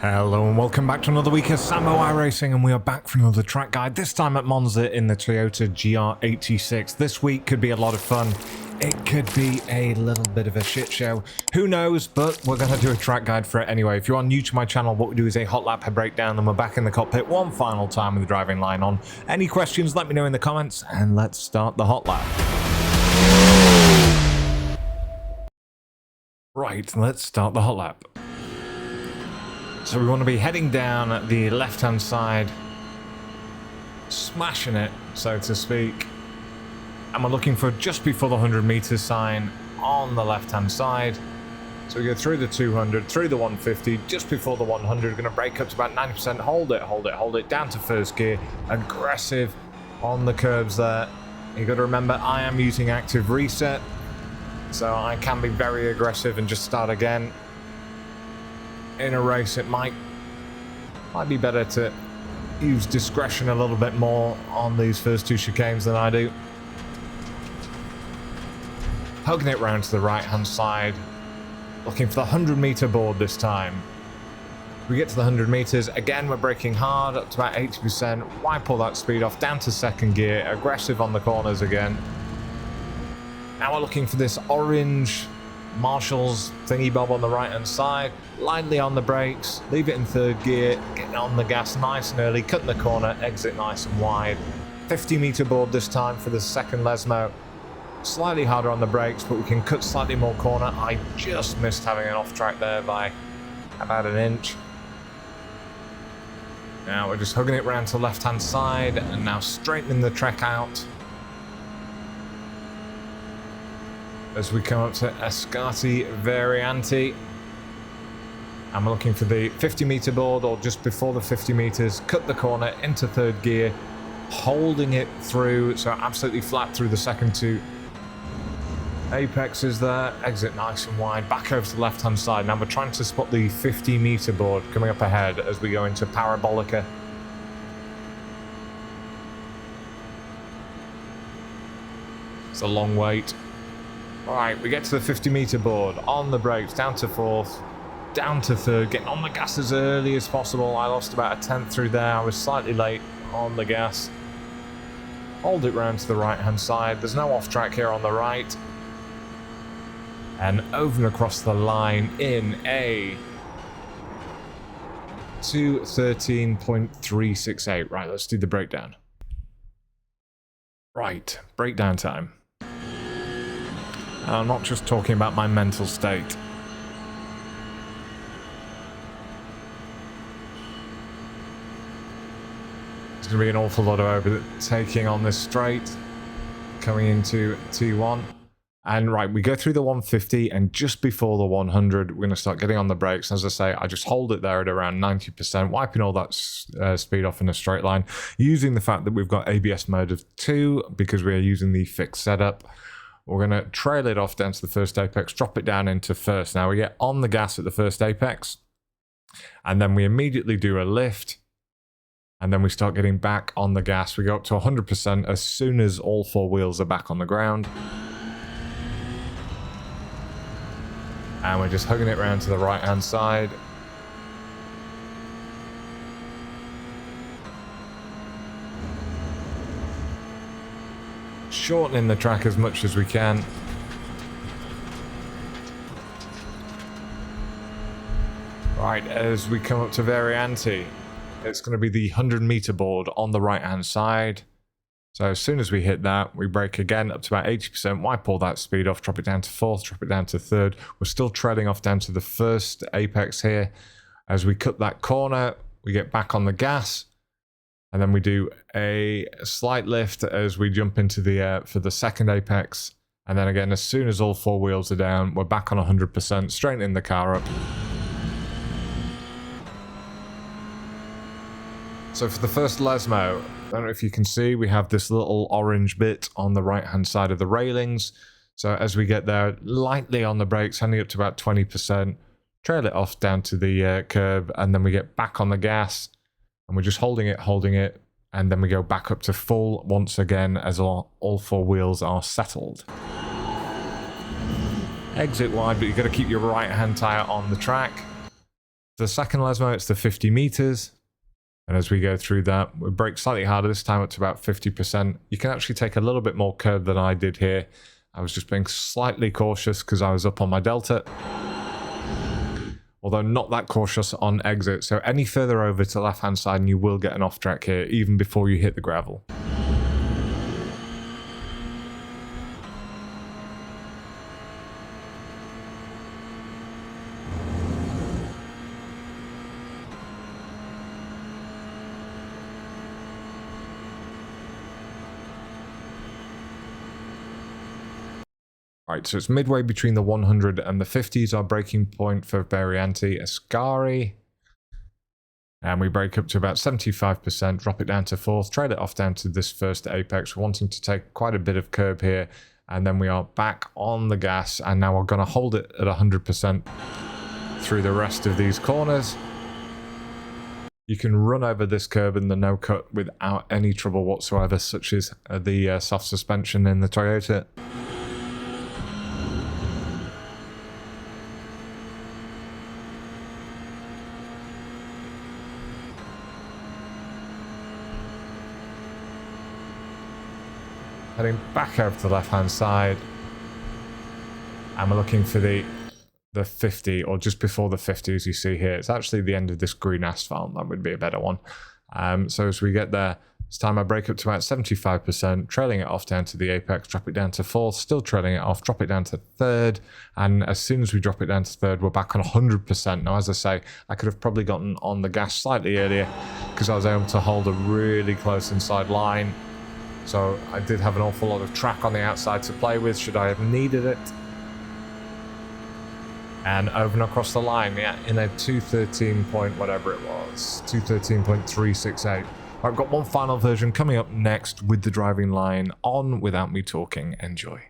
Hello and welcome back to another week of Sambo iRacing, and we are back for another track guide, this time at Monza in the Toyota GR86. This week could be a lot of fun. It could be a little bit of a shit show. Who knows, but we're going to do a track guide for it anyway. If you are new to my channel, what we do is a hot lap, a breakdown, and we're back in the cockpit one final time with the driving line on. Any questions, let me know in the comments, and let's start the hot lap. Right, let's start the hot lap. So we want to be heading down at the left-hand side, smashing it, so to speak. And we're looking for just before the 100 meters sign on the left-hand side. So we go through the 200, through the 150, just before the 100. Going to brake up to about 90%, hold it, down to first gear. Aggressive on the curves there. You got to remember, I am using active reset, so I can be very aggressive and just start again. In a race, it might be better to use discretion a little bit more on these first two chicanes than I do. Hugging it round to the right hand side, looking for the 100-meter board this time. We get to the 100 meters, again we're braking hard up to about 80%. Why pull that speed off? Down to second gear, aggressive on the corners again. Now we're looking for this orange Marshall's thingy bob on the right hand side, lightly on the brakes, leave it in third gear, getting on the gas nice and early, cutting the corner, exit nice and wide. 50-meter board this time for the second Lesmo. Slightly harder on the brakes, but we can cut slightly more corner. I just missed having an off track there by about an inch. Now we're just hugging it round to the left hand side and now straightening the track out as we come up to Escati Varianti, and we're looking for the 50-meter board or just before the 50 meters, cut the corner into third gear, holding it through, so absolutely flat through the second two apexes there, exit nice and wide, back over to the left hand side. Now we're trying to spot the 50-meter board coming up ahead as we go into Parabolica. It's a long wait. Alright, we get to the 50-meter board, on the brakes, down to fourth, down to third, getting on the gas as early as possible. I lost about a tenth through there, I was slightly late on the gas. Hold it round to the right-hand side, there's no off-track here on the right. And over and across the line in a 2:13.368. Right, let's do the breakdown. Right, breakdown time. I'm not just talking about my mental state. There's going to be an awful lot of overtaking on this straight coming into T1. And right, we go through the 150 and just before the 100, we're going to start getting on the brakes. As I say, I just hold it there at around 90%, wiping all that speed off in a straight line, using the fact that we've got ABS mode of 2 because we are using the fixed setup. We're going to trail it off down to the first apex, drop it down into first. Now we get on the gas at the first apex, and then we immediately do a lift, and then we start getting back on the gas. We go up to 100% as soon as all four wheels are back on the ground. And we're just hugging it around to the right-hand side. Shortening the track as much as we can. Right, as we come up to Varianti, it's going to be the 100-meter board on the right-hand side. So as soon as we hit that, we brake again up to about 80%, wipe all that speed off, drop it down to fourth, drop it down to third. We're still trailing off down to the first apex here. As we cut that corner, we get back on the gas. And then we do a slight lift as we jump into the for the second apex. And then again, as soon as all four wheels are down, we're back on 100%, straightening the car up. So for the first Lesmo, I don't know if you can see, we have this little orange bit on the right-hand side of the railings. So as we get there, lightly on the brakes, handing up to about 20%, trail it off down to the curb, and then we get back on the gas. And we're just holding it, and then we go back up to full once again as all four wheels are settled. Exit wide, but you've got to keep your right hand tyre on the track. The second Lesmo, it's the 50 meters. And as we go through that, we brake slightly harder, this time up to about 50%. You can actually take a little bit more curb than I did here. I was just being slightly cautious because I was up on my Delta. Although not that cautious on exit. So any further over to the left-hand side and you will get an off-track here, even before you hit the gravel. Right, so it's midway between the 100 and the 50s, our braking point for Variante Ascari. And we brake up to about 75%, drop it down to 4th, trail it off down to this first apex. We're wanting to take quite a bit of curb here, and then we are back on the gas, and now we're going to hold it at 100% through the rest of these corners. You can run over this curb in the no-cut without any trouble whatsoever, such as the soft suspension in the Toyota. Heading back over to the left-hand side, and we're looking for the 50, or just before the 50, as you see here. It's actually the end of this green asphalt. That would be a better one. So as we get there, this time I brake up to about 75%, trailing it off down to the apex, drop it down to 4th, still trailing it off, drop it down to 3rd, and as soon as we drop it down to 3rd, we're back on 100%. Now, as I say, I could have probably gotten on the gas slightly earlier because I was able to hold a really close inside line. So I did have an awful lot of track on the outside to play with, should I have needed it. And over and across the line, yeah, in a 213 point whatever it was, 213.368. I've got one final version coming up next with the driving line on without me talking. Enjoy.